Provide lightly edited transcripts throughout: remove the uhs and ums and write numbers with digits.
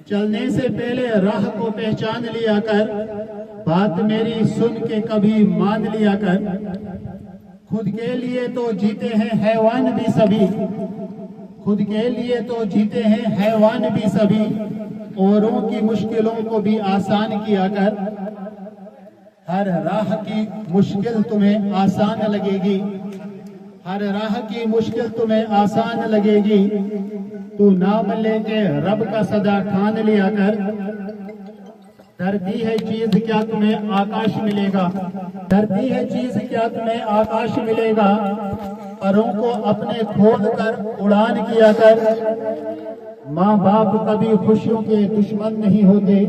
चलने से पहले राह को पहचान लिया कर, बात मेरी सुन के कभी मान लिया कर। खुद के लिए तो जीते हैं हैवान भी सभी, खुद के लिए तो जीते हैं हैवान भी सभी, औरों की मुश्किलों को भी आसान किया कर। हर राह की मुश्किल तुम्हें आसान लगेगी, हर राह की मुश्किल तुम्हें आसान लगेगी। तू नाम लेके रब का सदा ठान लिया कर। धरती है चीज क्या तुम्हें आकाश मिलेगा, धरती है चीज क्या तुम्हें आकाश मिलेगा। परों को अपने खोद कर उड़ान किया कर। माँ बाप कभी खुशियों के दुश्मन नहीं होते,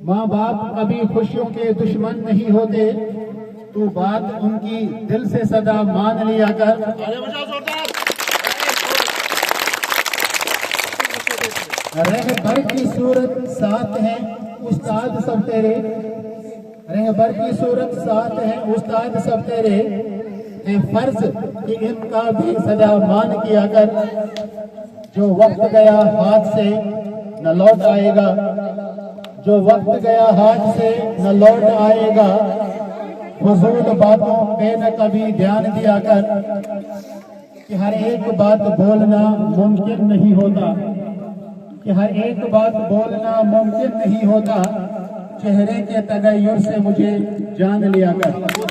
माँ बाप कभी खुशियों के दुश्मन नहीं होते। तू बात उनकी दिल से सदा मान लिया कर। रहबर की सूरत साथ है उस्ताद सब तेरे, रहबर की सूरत साथ है उस्ताद सब तेरे। है फर्ज कि इनका भी सदा मान किया कर। जो वक्त गया हाथ से न लौट आएगा, जो वक्त गया हाथ से न लौट आएगा। फजूल बातों पे न कभी ध्यान दिया कर, कि हर एक बात बोलना मुमकिन नहीं होता, कि हर एक बात बोलना मुमकिन नहीं होता। चेहरे के तगय्युर से मुझे जान लिया कर।